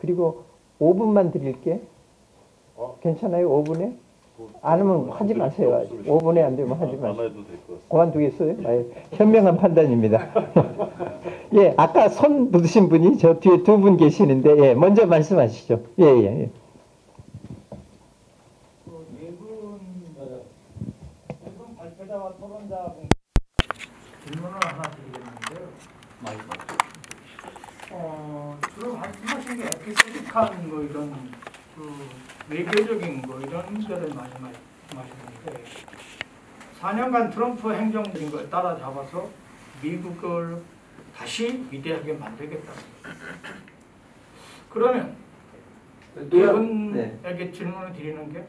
그리고 5분만 드릴게. 괜찮아요? 5분에? 안 하면 하지 마세요. 5분에 안 되면 하지 마세요. 그만두겠어요? 현명한 판단입니다. 예, 아까 손 부으신 분이 저 뒤에 두 분 계시는데, 예, 먼저 말씀하시죠. 예, 예, 예. 네분 발표자와 토론자 질문을 하나 드리겠는데요. 주로 말씀하신 게 에피소딕한 뭐 이런 외교적인 뭐 이런 문제를 많이 말씀하시는데 4년간 트럼프 행정적인 걸 따라잡아서 미국을 다시 위대하게 만들겠다. 그러면 이분에게 질문을 드리는 게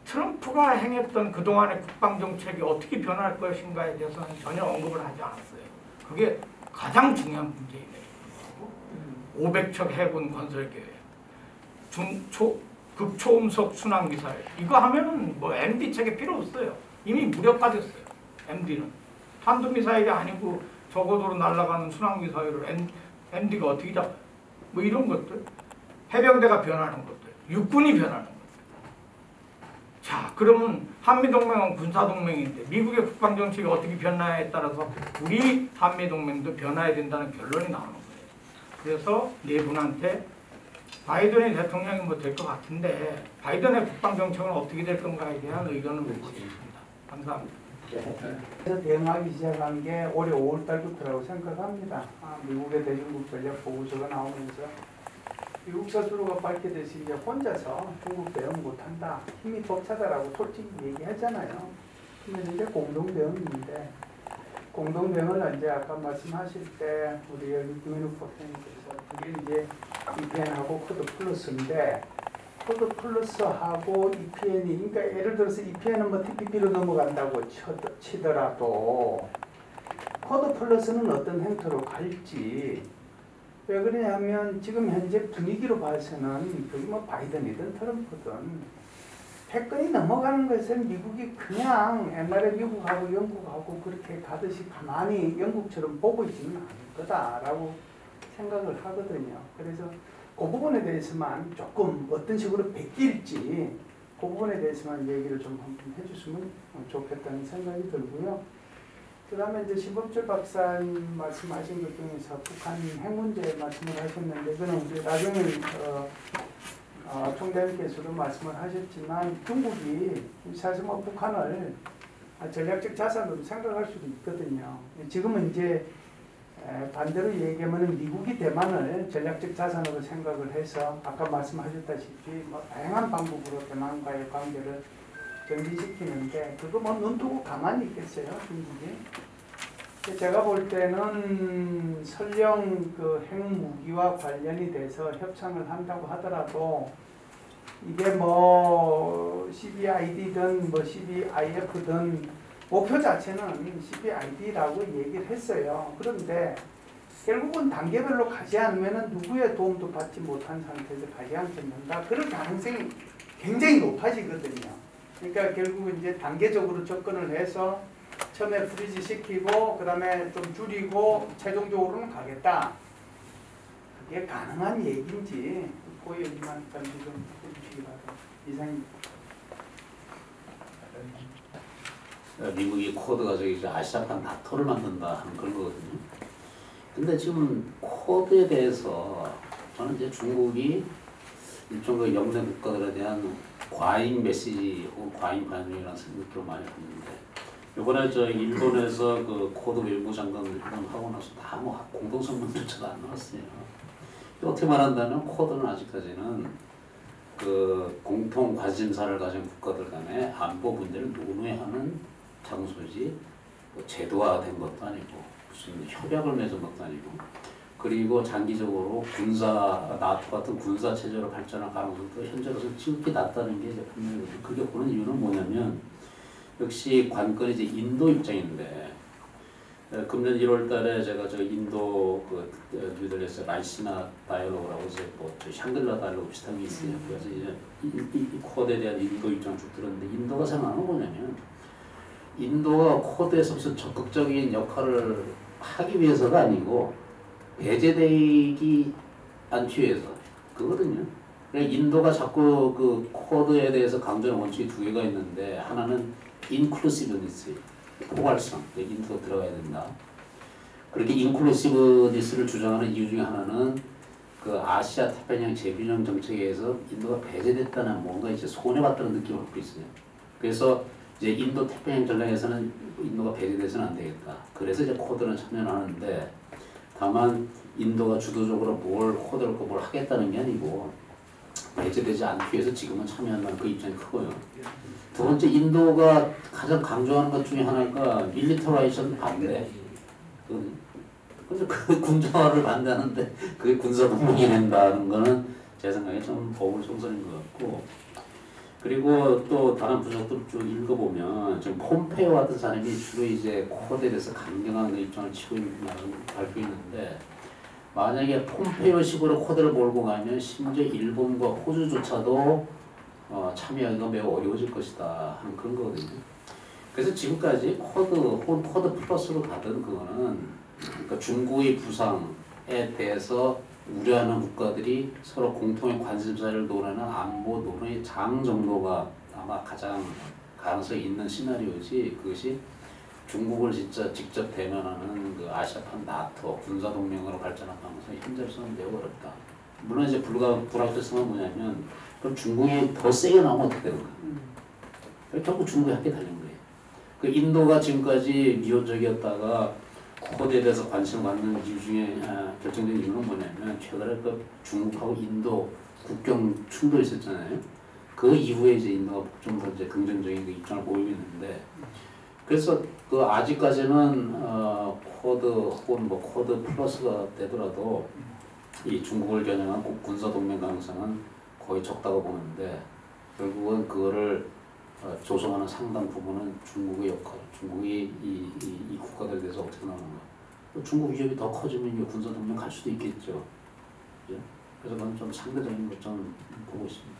트럼프가 행했던 그동안의 국방정책이 어떻게 변할 것인가에 대해서는 전혀 언급을 하지 않았어요. 그게 가장 중요한 문제이네요. 500척 해군 건설 계획, 극초음속 순항미사일 이거 하면은 뭐 MD 체계 필요 없어요. 이미 무력화됐어요. MD는 탄도미사일이 아니고 저고도로 날아가는 순항미사일을 MD가 어떻게 잡아요? 뭐 이런 것들, 해병대가 변하는 것들, 육군이 변하는 것들. 자, 그러면 한미동맹은 군사동맹인데 미국의 국방정책이 어떻게 변화에 따라서 우리 한미동맹도 변화해야 된다는 결론이 나오는 거예요. 그래서 네 분한테 바이든이 대통령이 뭐 될 것 같은데 바이든의 국방정책은 어떻게 될 건가에 대한 의견을 묻고 싶습니다. 감사합니다. 그래서 대응하기 시작한 게 올해 5월 달부터라고 생각합니다. 미국의 대중국 전략 보고서가 나오면서 미국 스스로가 밝히듯이 이제 혼자서 중국 대응 못한다, 힘이 벅차다라고 솔직히 얘기했잖아요. 근데 이제 공동대응인데 공동대응을 이제 아까 말씀하실 때 우리 여기 김현욱 박사님께서 그게 이제 EPN하고 코드 플러스인데 코드 플러스하고 EPN이 그러니까 예를 들어서 EPN은 뭐 TPP로 넘어간다고 치더라도 코드 플러스는 어떤 행태로 갈지 왜 그러냐면 지금 현재 분위기로 봐서는 그게 뭐 바이든이든 트럼프든 패권이 넘어가는 것은 미국이 그냥 옛날에 미국하고 영국하고 그렇게 가듯이 가만히 영국처럼 보고 있지는 않을 거다라고 생각을 하거든요. 그래서 그 부분에 대해서만 조금 어떤 식으로 베낄지 그 부분에 대해서만 얘기를 좀 한번 해주시면 좋겠다는 생각이 들고요. 그 다음에 이제 신범철 박사님 말씀하신 것 중에서 북한 핵 문제 말씀을 하셨는데 그는 우리 나경원 총장님께서도 말씀을 하셨지만 중국이 사실 뭐 북한을 전략적 자산으로 생각할 수도 있거든요. 지금은 이제 반대로 얘기하면 미국이 대만을 전략적 자산으로 생각을 해서 아까 말씀하셨다시피 뭐 다양한 방법으로 대만과의 관계를 정지시키는데 그거 뭐 눈두고 가만히 있겠어요, 중국이. 제가 볼 때는 설령 그 핵무기와 관련이 돼서 협상을 한다고 하더라도 이게 뭐 CBID든 뭐 CBIF든 목표 자체는 CBID라고 얘기를 했어요. 그런데 결국은 단계별로 가지 않으면 누구의 도움도 받지 못한 상태에서 가지 않겠는가 그럴 가능성이 굉장히 높아지거든요. 그러니까 결국은 이제 단계적으로 접근을 해서 처음에 프리즈 시키고 그 다음에 좀 줄이고 최종적으로는 가겠다. 그게 가능한 얘기인지 그 얘기만 잠시 좀 해주시기 바랍니다. 이상입니다. 미국이 코드가 저기 아시아판 나토를 만든다 하는 그런 거거든요. 근데 지금 코드에 대해서 저는 이제 중국이 일종 그 영내 국가들에 대한 과잉 메시지 혹은 과잉 반응이라는 생각들을 많이 했는데 이번에 저 일본에서 그 코드 외무장관 회담하고 나서 다 뭐 공동성명조차도 안 나왔어요. 어떻게 말한다면 코드는 아직까지는 그 공통 관심사를 가진 국가들 간의 안보 문제를 논의하는 장소지 뭐 제도화된 것도 아니고 무슨 협약을 맺은 것도 아니고 그리고 장기적으로 군사 나토 같은 군사 체제로 발전할 가능성도 현재로서는 지극히 낮다는 게 이제 분명히 그게 보는 이유는 뭐냐면 역시 관건이 이제 인도 입장인데 금년 1월달에 제가 저 인도 그 뉴델리에서 라이시나 다이얼로그라고 이제 뭐 샹글라 다이얼로그 비슷한 게 있어요. 그래서 이제 이 코드에 대한 인도 입장을 쭉 들었는데 인도가 생각하는 뭐냐면 인도가 코드에서 무슨 적극적인 역할을 하기 위해서가 아니고 배제되기 않기 위해서 그거든요. 그러니까 인도가 자꾸 그 쿼드에 대해서 강조하는 원칙이 두 개가 있는데 하나는 인클루시브니스, 포괄성, 인도가 들어가야 된다. 그렇게 인클루시브니스를 주장하는 이유 중에 하나는 그 아시아 태평양 재균형 정책에 의해서 인도가 배제됐다는 뭔가 이제 손해봤다는 느낌을 갖고 있어요. 그래서 이제 인도 태평양 전략에서는 인도가 배제돼서는 안 되겠다. 그래서 이제 쿼드는 참여하는데 다만 인도가 주도적으로 뭘 쿼드를 뭘 하겠다는 게 아니고 배제되지 않기 위해서 지금은 참여한다는 그 입장이 크고요. 두 번째 인도가 가장 강조하는 것 중에 하나가 밀리터라이제이션 반대. 근데 그 군사화를 반대하는데 그게 군사동맹이 된다는 거는 제 생각에 좀 거울총선인 것 같고, 그리고 또 다른 분석들을 쭉 읽어보면 지금 폼페이오 같은 사람이 주로 이제 쿼드에 대해서 강경한 입장을 치고 있는 밝히고 있는데, 만약에 폼페이오식으로 쿼드를 몰고 가면 심지어 일본과 호주조차도 참여하기가 매우 어려워질 것이다 하는 그런 거거든요. 그래서 지금까지 쿼드 플러스로 가던 그거는 그러니까 중국의 부상에 대해서 우려하는 국가들이 서로 공통의 관심사를 논하는 안보 논의 장 정도가 아마 가장 가능성이 있는 시나리오지, 그것이 중국을 진짜 직접 대면하는 그 아시아판 나토 군사동맹으로 발전할 가능성이 현재로서는 매우 어렵다. 물론 이제 불확실성은 뭐냐면 그럼 중국이 더 세게 나오면 어떻게 되는가? 결국 중국이 함께 달린 거예요. 그 인도가 지금까지 미온적이었다가 쿼드에 대해서 관심을 갖는 이유 중에 결정적인 이유는 뭐냐면 최근에 그 중국하고 인도 국경 충돌이 있었잖아요. 그 이후에 이제 인도가 좀 더 이제 긍정적인 그 입장을 보이고 있는데, 그래서 그 아직까지는 쿼드 혹은 뭐 쿼드 플러스가 되더라도 이 중국을 겨냥한 군사 동맹 가능성은 거의 적다고 보는데, 결국은 그거를 조성하는 상당 부분은 중국의 역할, 중국이 이 국가들에 대해서 어떻게 나오는가. 중국 위협이 더 커지면 이 군사 동맹 갈 수도 있겠죠. 예? 그래서 저는 좀 상대적인 것 좀 보고 있습니다.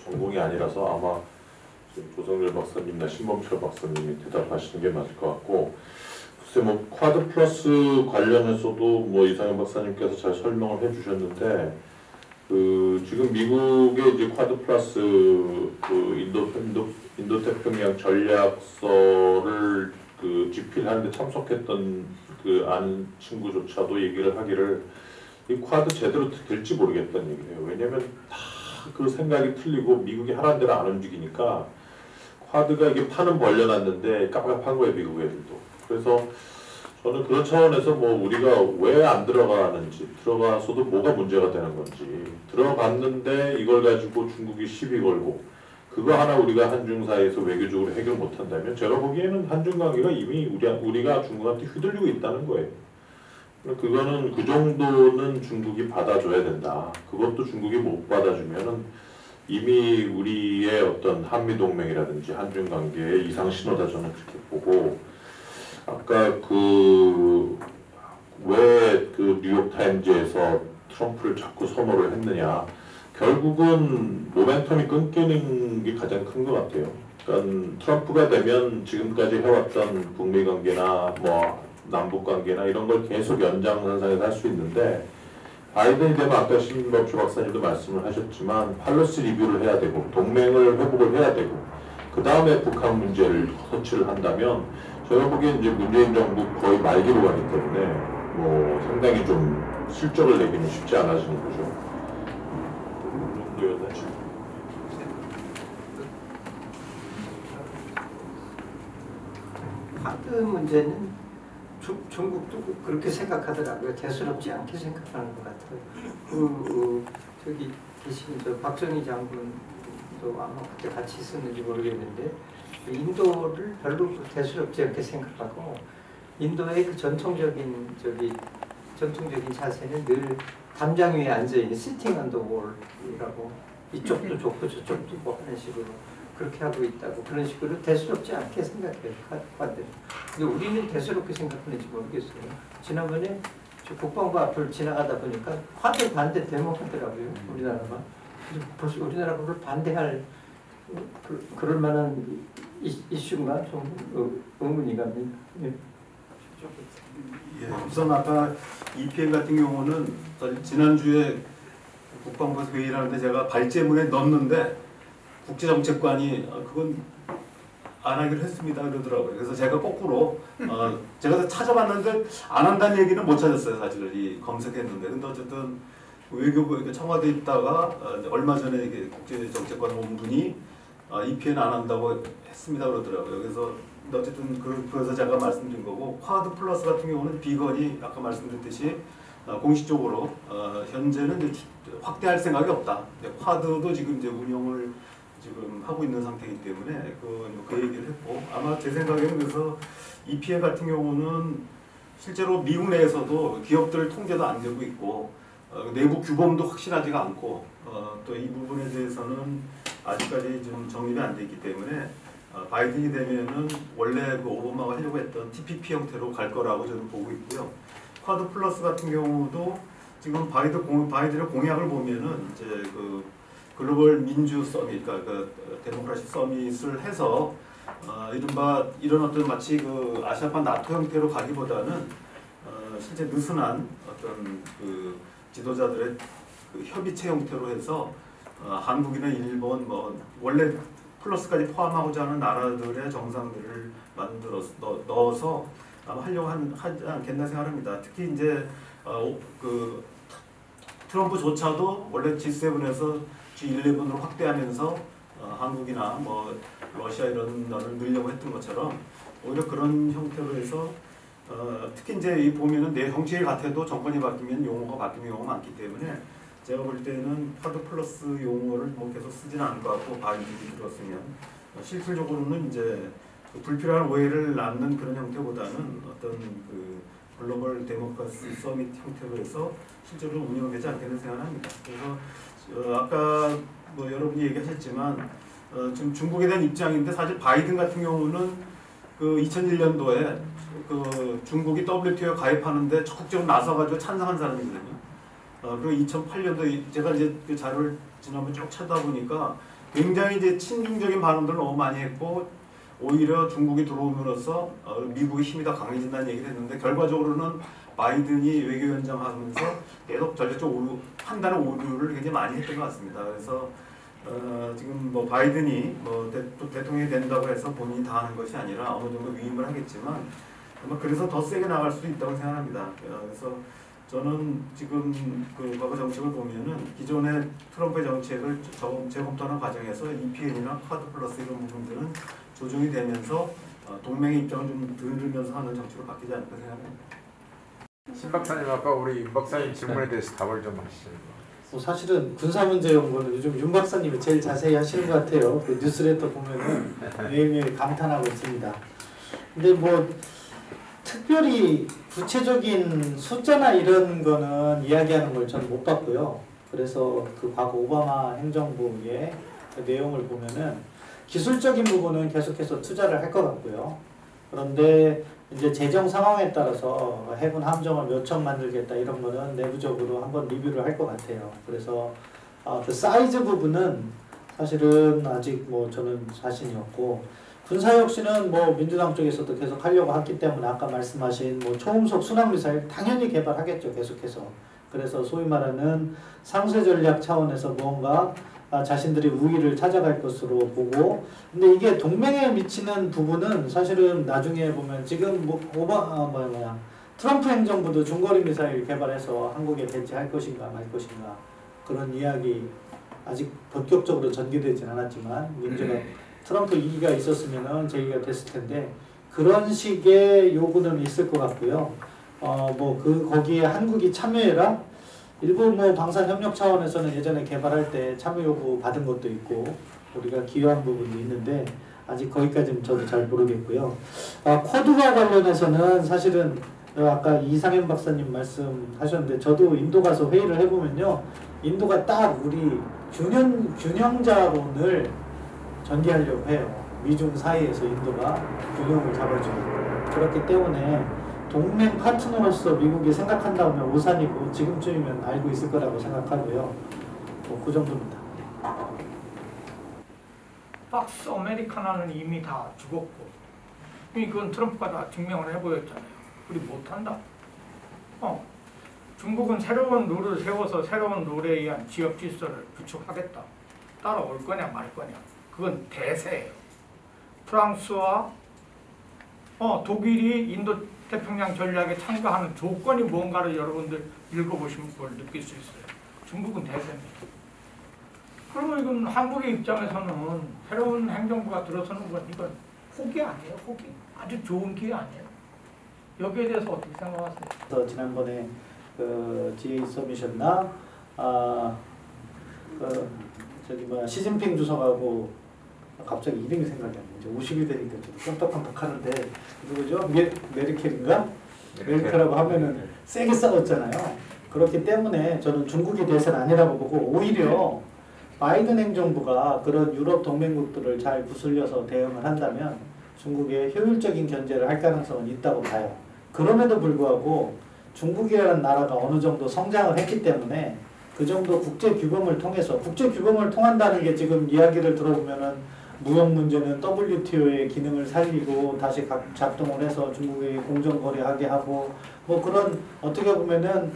전공이 아니라서 아마 지금 조성렬 박사님이나 신범철 박사님이 대답하시는 게 맞을 것 같고, 글쎄 뭐 쿼드 플러스 관련해서도 뭐 이상현 박사님께서 잘 설명을 해주셨는데, 그 지금 미국의 이제 쿼드 플러스 그 인도 태평양 전략서를 그 집필하는데 참석했던 그 아는 친구조차도 얘기를 하기를 이 쿼드 제대로 될지 모르겠다는 얘기예요. 왜냐면 다 그 생각이 틀리고 미국이 하라는 대로 안 움직이니까 쿼드가 이게 판은 벌려놨는데 깝깝한 거예요, 미국 애들도. 그래서 저는 그런 차원에서 뭐 우리가 왜 안 들어가는지, 들어가서도 뭐가 문제가 되는 건지, 들어갔는데 이걸 가지고 중국이 시비 걸고 그거 하나 우리가 한중 사이에서 외교적으로 해결 못한다면 제가 보기에는 한중 관계가 이미 우리가 중국한테 휘둘리고 있다는 거예요. 그거는 그 정도는 중국이 받아줘야 된다. 그것도 중국이 못 받아주면은 이미 우리의 어떤 한미동맹이라든지 한중관계의 이상 신호다, 저는 그렇게 보고, 아까 그 왜 그 뉴욕타임즈에서 트럼프를 자꾸 선호를 했느냐, 결국은 모멘텀이 끊기는 게 가장 큰 것 같아요. 그러니까 트럼프가 되면 지금까지 해왔던 북미 관계나 뭐 남북 관계나 이런 걸 계속 연장선상에서 할 수 있는데, 바이든이 되면 아까 신범철 박사님도 말씀을 하셨지만 팔러시 리뷰를 해야 되고 동맹을 회복을 해야 되고 그 다음에 북한 문제를 터치를 한다면 제가 보기엔 이제 문재인 정부 거의 말기로 가기 때문에 뭐 상당히 좀 실적을 내기는 쉽지 않아지는 거죠. 그 정도였나 지금. 쿼드 문제는 중국도 그렇게 생각하더라고요. 대수롭지 않게 생각하는 것 같아요. 저기 계신 저 박정희 장군도 아마 그때 같이 있었는지 모르겠는데, 인도를 별로 대수롭지 않게 생각하고, 인도의 그 전통적인 자세는 늘 담장 위에 앉아 있는 시팅 언 더 월이라고, 이쪽도 좋고 저쪽도 좋고 하는 식으로 그렇게 하고 있다고, 그런 식으로 대수롭지 않게 생각해요, 쿼드. 근데 우리는 대수롭게 생각하는지 모르겠어요. 지난번에 국방부 앞을 지나가다 보니까 쿼드 반대 데모하더라고요, 우리나라가. 벌써 우리나라가 그걸 반대할 그럴 만한 이슈인가 좀 의문이 갑니다. 예. 예, 우선 아까 EPN 같은 경우는 지난주에 국방부에서 회의를 하는데 제가 발제문에 넣었는데 국제정책관이 그건 안 하기로 했습니다 그러더라고요. 그래서 제가 거꾸로 제가 찾아봤는데 안 한다는 얘기는 못 찾았어요. 사실 이 검색했는데. 근데 어쨌든 외교부 청와대에 있다가 얼마 전에 이게 국제정책관 온 분이 EPN 안 한다고 했습니다 그러더라고요. 그래서 어쨌든 그래서 제가 말씀드린 거고, 쿼드 플러스 같은 경우는 비건이 아까 말씀드렸듯이 공식적으로 현재는 이제 확대할 생각이 없다. 쿼드도 지금 이제 운영을 지금 하고 있는 상태이기 때문에 그 얘기를 했고, 아마 제 생각에는 그래서 EPA 같은 경우는 실제로 미국 내에서도 기업들 통제도 안 되고 있고 내부 규범도 확실하지가 않고 또 이 부분에 대해서는 아직까지 좀 정립이 안 돼 있기 때문에 바이든이 되면은 원래 그 오바마가 하려고 했던 TPP 형태로 갈 거라고 저는 보고 있고요. 쿼드 플러스 같은 경우도 지금 바이든의 공약을 보면은 이제 그 글로벌 민주 서밋, 그러니까 그 데모크라시 서밋을 해서 이른바 이런 어떤 마치 그 아시아판 나토 형태로 가기보다는 실제 느슨한 어떤 그 지도자들의 그 협의체 형태로 해서 한국이나 일본 뭐 원래 플러스까지 포함하고자 하는 나라들의 정상들을 넣어서 아마 하려고 하지 않겠나 생각합니다. 특히 이제 그 트럼프조차도 원래 G7에서 G11으로 확대하면서 한국이나 뭐 러시아 이런 나라를 늘려고 했던 것처럼 오히려 그런 형태로 해서 특히 이제 이 보면은 내 정치일 같아도 정권이 바뀌면 용어가 바뀌는 경우가 많기 때문에 제가 볼 때는 쿼드 플러스 용어를 뭐 계속 쓰지는 않을 것 같고, 바이든이 들었으면 실질적으로는 이제 그 불필요한 오해를 낳는 그런 형태보다는 어떤 그 글로벌 데모크라시 서밋 형태로 해서 실제로 운영되지 않겠는 생각합니다. 그래서 아까 뭐 여러분이 얘기하셨지만 지금 중국에 대한 입장인데, 사실 바이든 같은 경우는 그 2001년도에 그 중국이 WTO에 가입하는데 적극적으로 나서가지고 찬성한 사람이거든요. 그리고 2008년도 제가 이제 그 자료를 지난번 쭉 찾아보니까 굉장히 이제 친중적인 발언들을 너무 많이 했고, 오히려 중국이 들어옴으로써 미국의 힘이 더 강해진다는 얘기를 했는데, 결과적으로는 바이든이 외교위원장 하면서 계속 전략적 판단의 오류를 굉장히 많이 했던 것 같습니다. 그래서 지금 뭐 바이든이 뭐 대통령이 된다고 해서 본인이 다 하는 것이 아니라 어느 정도 위임을 하겠지만 아마 그래서 더 세게 나갈 수도 있다고 생각합니다. 그래서 저는 지금 그 과거 정책을 보면은 기존의 트럼프의 정책을 재검토하는 과정에서 EPN이나 쿼드 플러스 이런 부분들은 조정이 되면서 동맹의 입장을 좀 들으면서 하는 정책으로 바뀌지 않을까 생각합니다. 신 박사님, 아까 우리 윤 박사님 질문에 대해서 답을 좀 하시죠. 사실은 군사문제 연구는 요즘 윤 박사님이 제일 자세히 하시는 것 같아요. 그 뉴스레터 보면은 매일매일 감탄하고 있습니다. 근데 뭐 특별히 구체적인 숫자나 이런 거는 이야기하는 걸 저는 못 봤고요. 그래서 그 과거 오바마 행정부의 그 내용을 보면은 기술적인 부분은 계속해서 투자를 할 것 같고요. 그런데 이제 재정 상황에 따라서 해군 함정을 몇 척 만들겠다 이런 거는 내부적으로 한번 리뷰를 할 것 같아요. 그래서 그 사이즈 부분은 사실은 아직 뭐 저는 자신이 없고, 군사 역시는 뭐 민주당 쪽에서도 계속 하려고 했기 때문에 아까 말씀하신 뭐 초음속 순항미사일 당연히 개발하겠죠, 계속해서. 그래서 소위 말하는 상쇄 전략 차원에서 무언가 자신들이 우위를 찾아갈 것으로 보고, 근데 이게 동맹에 미치는 부분은 사실은 나중에 보면 지금 뭐 트럼프 행정부도 중거리 미사일 개발해서 한국에 배치할 것인가 말 것인가 그런 이야기 아직 본격적으로 전개되진 않았지만, 문제가 트럼프 2기가 있었으면은 제기가 됐을 텐데 그런 식의 요구는 있을 것 같고요. 거기에 한국이 참여해라. 일부 뭐 방산협력 차원에서는 예전에 개발할 때 참여 요구 받은 것도 있고 우리가 기여한 부분도 있는데 아직 거기까지는 저도 잘 모르겠고요. 쿼드와 관련해서는 사실은 아까 이상현 박사님 말씀하셨는데 저도 인도 가서 회의를 해보면요, 인도가 딱 우리 균형자론을 전개하려고 해요. 미중 사이에서 인도가 균형을 잡아주고, 그렇기 때문에 동맹 파트너로서 미국이 생각한다면 오산이고 지금쯤이면 알고 있을 거라고 생각하고요. 그 정도입니다. 박스 아메리카나는 이미 다 죽었고, 이건 트럼프가 다 증명을 해보였잖아요. 우리 못한다. 중국은 새로운 룰을 세워서 새로운 룰에 의한 지역 질서를 구축하겠다. 따라올 거냐 말 거냐. 그건 대세예요. 프랑스와 독일이 인도 태평양 전략에 참가하는 조건이 뭔가를 여러분들 읽어보시면 그걸 느낄 수 있어요. 중국은 대세입니다. 그러면 이건 한국의 입장에서는 새로운 행정부가 들어서는 건 이건 포기 아니에요, 포기. 아주 좋은 기회 아니에요. 여기에 대해서 어떻게 생각하세요? 지난번에 GA 서미셨나 시진핑 주석하고 갑자기 이름이 생각이 안 나요. 50이 되니까 좀 깜빡깜빡 하는데 누구죠? 메르켈인가? 메르켈하고 하면은 세게 싸웠잖아요. 그렇기 때문에 저는 중국이 대세는 아니라고 보고 오히려 바이든 행정부가 그런 유럽 동맹국들을 잘 구슬려서 대응을 한다면 중국의 효율적인 견제를 할 가능성은 있다고 봐요. 그럼에도 불구하고 중국이라는 나라가 어느 정도 성장을 했기 때문에 그 정도 국제 규범을 통해서 국제 규범을 통한다는 게 지금 이야기를 들어보면은 무역 문제는 WTO의 기능을 살리고 다시 작동을 해서 중국이 공정거래하게 하고 뭐 그런 어떻게 보면은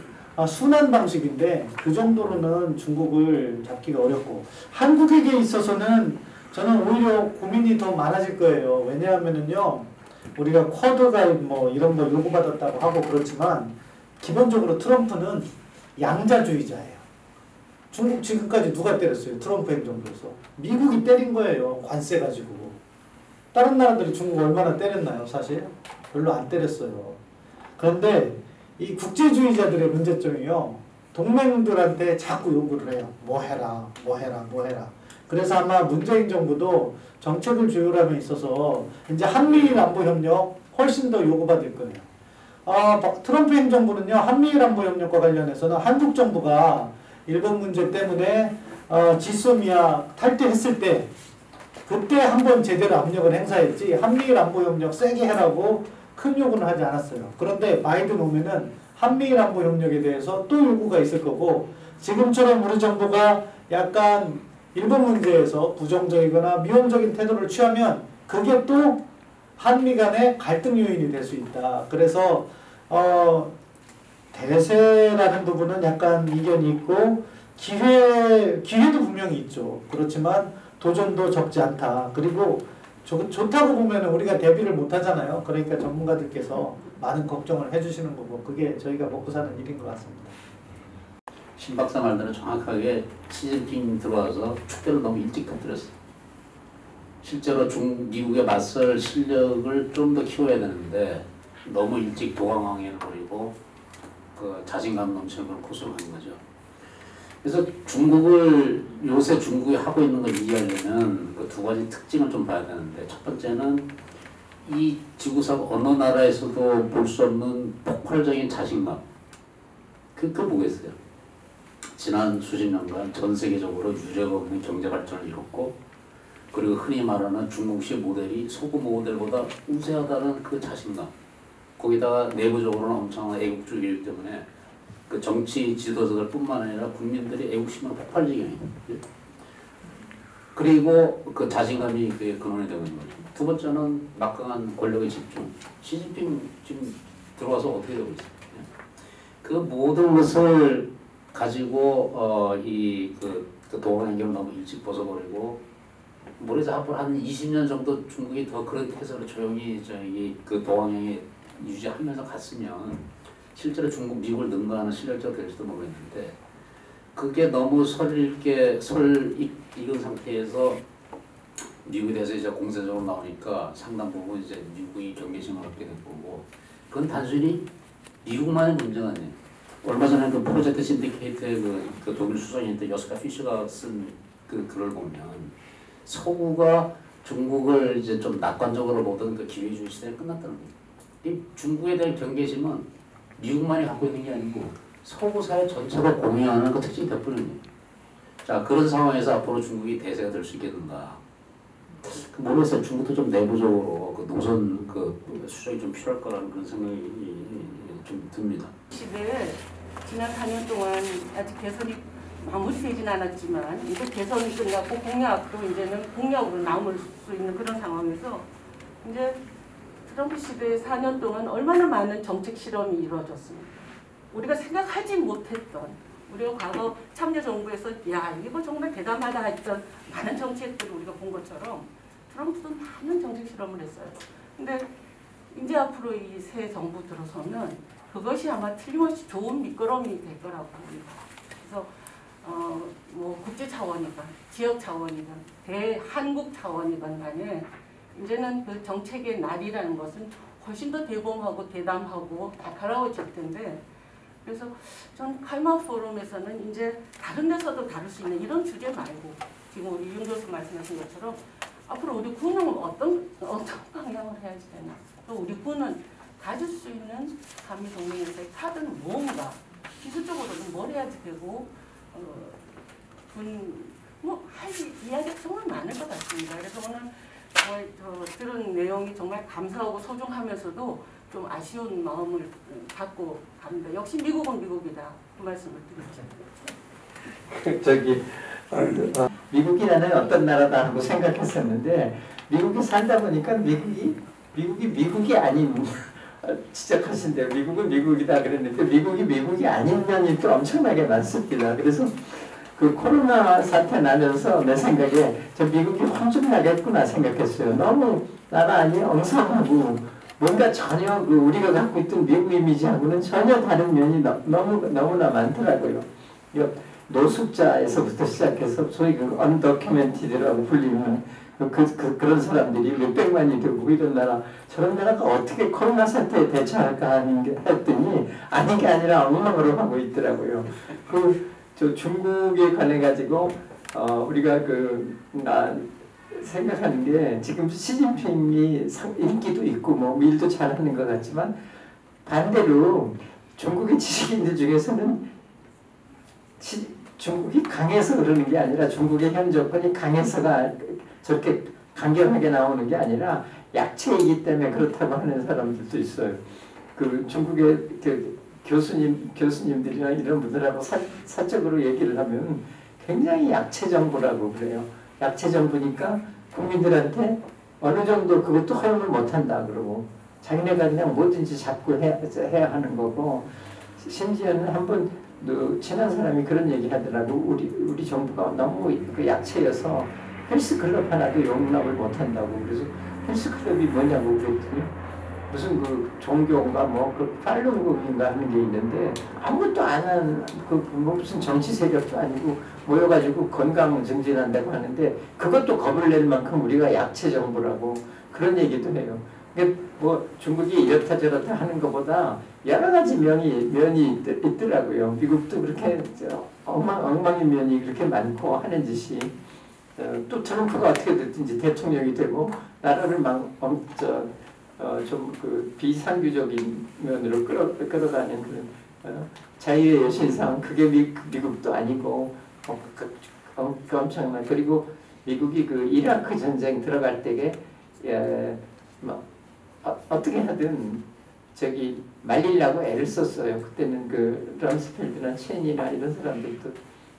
순환 방식인데 그 정도로는 중국을 잡기가 어렵고 한국에게 있어서는 저는 오히려 고민이 더 많아질 거예요. 왜냐하면은요 우리가 쿼드 가입 뭐 이런 거 요구받았다고 하고 그렇지만 기본적으로 트럼프는 양자주의자예요. 중국 지금까지 누가 때렸어요? 트럼프 행정부에서. 미국이 때린 거예요. 관세 가지고. 다른 나라들이 중국 얼마나 때렸나요? 사실? 별로 안 때렸어요. 그런데 이 국제주의자들의 문제점이요. 동맹들한테 자꾸 요구를 해요. 뭐 해라, 뭐 해라, 뭐 해라. 그래서 아마 문재인 정부도 정책을 조율함에 있어서 이제 한미일 안보협력 훨씬 더 요구받을 거예요. 트럼프 행정부는요. 한미일 안보협력과 관련해서는 한국 정부가 일본 문제 때문에 지소미아 탈퇴했을 때 그때 한번 제대로 압력을 행사했지 한미일 안보협력 세게 해라고 큰 요구는 하지 않았어요. 그런데 바이든 오면은 한미일 안보협력에 대해서 또 요구가 있을 거고 지금처럼 우리 정부가 약간 일본 문제에서 부정적이거나 미온적인 태도를 취하면 그게 또 한미 간의 갈등 요인이 될 수 있다. 그래서 대세라는 부분은 약간 이견이 있고 기회도 분명히 있죠. 그렇지만 도전도 적지 않다. 그리고 좋다고 보면 우리가 대비를 못 하잖아요. 그러니까 전문가들께서 많은 걱정을 해주시는 거고 그게 저희가 먹고 사는 일인 것 같습니다. 신 박사 말대로 정확하게 시진핑 들어와서 축대를 너무 일찍 터뜨렸어요. 실제로 미국에 맞설 실력을 좀 더 키워야 되는데 너무 일찍 도강항해를 버리고 그 자신감 넘치는 그런 코스로 간 거죠. 그래서 요새 중국이 하고 있는 걸 이해하려면 그 두 가지 특징을 좀 봐야 되는데 첫 번째는 이 지구상 어느 나라에서도 볼 수 없는 폭발적인 자신감. 그게 뭐겠어요? 지난 수십 년간 전 세계적으로 유례가 없는 경제 발전을 이뤘고 그리고 흔히 말하는 중국식 모델이 소구 모델보다 우세하다는 그 자신감. 거기다가 내부적으로는 엄청난 애국주의 때문에 그 정치 지도자들 뿐만 아니라 국민들이 애국심으로 폭발적이에요. 그리고 그 자신감이 그게 근원이 되는 거죠. 두 번째는 막강한 권력의 집중. 시진핑 지금 들어와서 어떻게 되고 있어요? 그 모든 것을 가지고 그 동아행경을 너무 일찍 벗어버리고 모레서 앞으로 한 20년 정도 중국이 더 그런 태세로 조용히 그 동아행에 유지하면서 갔으면 실제로 중국, 미국을 능가하는 실력자가 될지도 모르겠는데 그게 너무 익은 상태에서 미국에 대해서 이제 공세적으로 나오니까 상당 부분 이제 미국이 경계심을 얻게 된 거고 그건 단순히 미국만의 문제가 아니에요. 얼마 전에 그 프로젝트 신디케이트의 그 독일 수석인데 여스카 피셔가 쓴 그 글을 보면 서구가 중국을 이제 좀 낙관적으로 보던 그 기회주의 시대가 끝났다는 거예요. 이 중국에 대한 경계심은 미국만이 갖고 있는 게 아니고 서구 사회 전체가 공유하는 그 특징이 되어버린 거예요. 자, 그런 상황에서 앞으로 중국이 대세가 될 수 있겠는가? 모르겠어요. 중국도 좀 내부적으로 그 노선 수정이 좀 필요할 거라는 그런 생각이 좀 듭니다. 지난 4년 동안 아직 개선이 마무리되진 않았지만 이제 개선이 끝났고 공약도 이제는 공약으로 남을 수 있는 그런 상황에서 이제 트럼프 시대에 4년 동안 얼마나 많은 정책 실험이 이루어졌습니까? 우리가 생각하지 못했던, 우리가 과거 참여정부에서 야 이거 정말 대담하다 했던 많은 정책들을 우리가 본 것처럼 트럼프도 많은 정책 실험을 했어요. 근데 이제 앞으로 이 새 정부 들어서면 그것이 아마 틀림없이 좋은 미끄럼이 될 거라고 봅니다. 그래서 뭐 국제 차원이건 지역 차원이건 대한국 차원이건 간에 이제는 그 정책의 날이라는 것은 훨씬 더 대범하고 대담하고 날카로워질 텐데, 그래서 전 칼마 포럼에서는 이제 다른 데서도 다룰 수 있는 이런 주제 말고 지금 우리 윤 교수 말씀하신 것처럼 앞으로 우리 군은 어떤 방향을 해야지 되나, 또 우리 군은 가질 수 있는 한미 동맹에서의 카드는 뭔가, 기술적으로는 뭘 해야지 되고 할 이야기가 정말 많을 것 같습니다. 그래서 오늘 들은 내용이 정말 감사하고 소중하면서도 좀 아쉬운 마음을 갖고 갑니다. 역시 미국은 미국이다. 그 말씀을 드리죠. 미국이라는 어떤 나라다 하고 생각했었는데 미국에 살다 보니까 미국이 아닌 지적하신대요. 미국은 미국이다 그랬는데 미국이 아닌 면이 또 엄청나게 많습니다. 그래서 그 코로나 사태 나면서 내 생각에 저 미국이 혼쭐 나겠구나 생각했어요. 너무 나란히 엉성하고 뭔가 전혀 그 우리가 갖고 있던 미국 이미지하고는 전혀 다른 면이 너무나 많더라고요. 노숙자에서부터 시작해서 소위 그 언더큐멘티드라고 불리는 그런 사람들이 몇백만이 되고 이런 나라, 저런 나라가 어떻게 코로나 사태에 대처할까 했더니 아닌 게 아니라 엉망으로 하고 있더라고요. 저 중국에 관해 가지고 우리가 생각하는 게 지금 시진핑이 인기도 있고 뭐 일도 잘하는 것 같지만 반대로 중국의 지식인들 중에서는 중국이 강해서 그러는 게 아니라 중국의 현 정권이 강해서가 저렇게 강경하게 나오는 게 아니라 약체이기 때문에 그렇다고 하는 사람들도 있어요. 그 중국의 교수님들이나 이런 분들하고 사적으로 얘기를 하면 굉장히 약체 정부라고 그래요. 약체 정부니까 국민들한테 어느 정도 그것도 허용을 못한다 그러고 자기네가 그냥 뭐든지 잡고 해야 하는 거고, 심지어는 한번 친한 사람이 그런 얘기 하더라고. 우리 정부가 너무 그 약체여서 헬스클럽 하나도 용납을 못한다고. 그래서 헬스클럽이 뭐냐고 그랬더니 무슨 그 종교인가 그 팔룬국인가 하는 게 있는데 아무것도 안 한 뭐 무슨 정치 세력도 아니고 모여가지고 건강 증진한다고 하는데 그것도 겁을 낼 만큼 우리가 약체 정부라고 그런 얘기도 해요. 그러니까 뭐 중국이 이렇다 저렇다 하는 것보다 여러 가지 면이 있더라고요. 미국도 그렇게 엉망인 면이 그렇게 많고 하는 짓이 또 트럼프가 어떻게 됐든지 대통령이 되고 나라를 좀 그 비상규적인 면으로 끌어가는 그런 자유의 여신상, 그게 미국도 아니고 엄청난. 그리고 미국이 그 이라크 전쟁 들어갈 때에 어떻게 하든 말리려고 애를 썼어요. 그때는 그 럼스펠드나 체니나 이런 사람들도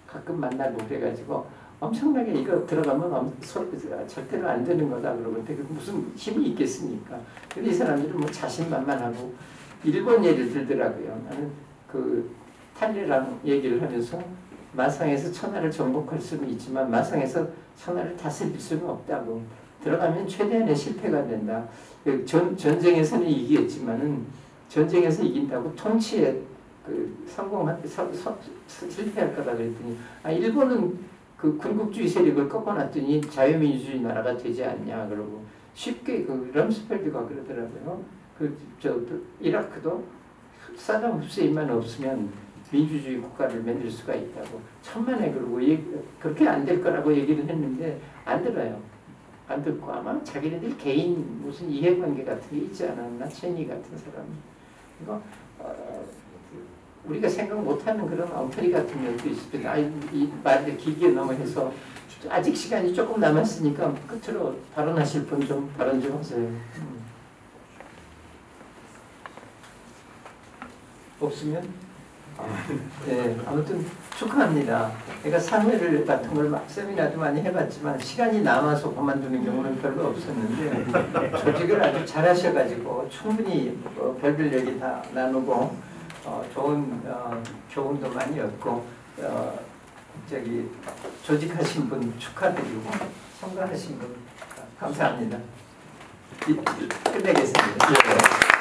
가끔 만나고 그래가지고 엄청나게 이거 들어가면 절대로 안 되는 거다 그러고 무슨 힘이 있겠습니까? 근데 이 사람들은 뭐 자신만만하고 일본 예를 들더라고요. 나는 그 탈레랑 얘기를 하면서 마상에서 천하를 정복할 수는 있지만 마상에서 천하를 다스릴 수는 없다고. 들어가면 최대한의 실패가 된다. 전쟁에서는 이기겠지만은 전쟁에서 이긴다고 통치에 실패할 거다 그랬더니 일본은 그 군국주의 세력을 꺾어놨더니 자유민주주의 나라가 되지 않냐 그러고 쉽게 럼스펠드가 그러더라고요. 이라크도 사담 후세인만 없으면 민주주의 국가를 만들 수가 있다고 천만에 그러고 그렇게 안 될 거라고 얘기를 했는데 안 들어요. 안 듣고 아마 자기네들 개인 무슨 이해관계 같은 게 있지 않았나, 체니 같은 사람이. 이거 우리가 생각 못하는 그런 엉터리 같은 면도 있습니다. 이 말을 길게 넘어해서 아직 시간이 조금 남았으니까 끝으로 발언하실 분 좀 발언 좀 하세요. 없으면? 네, 아무튼 축하합니다. 그러니까 상회를 같은 걸 세미나도 많이 해봤지만 시간이 남아서 그만두는 경우는 별로 없었는데 조직을 아주 잘하셔가지고 충분히 별별 얘기 다 나누고 좋은 교훈도 많이 얻고 조직하신 분 축하드리고 참가하신 분 감사합니다. 끝내겠습니다.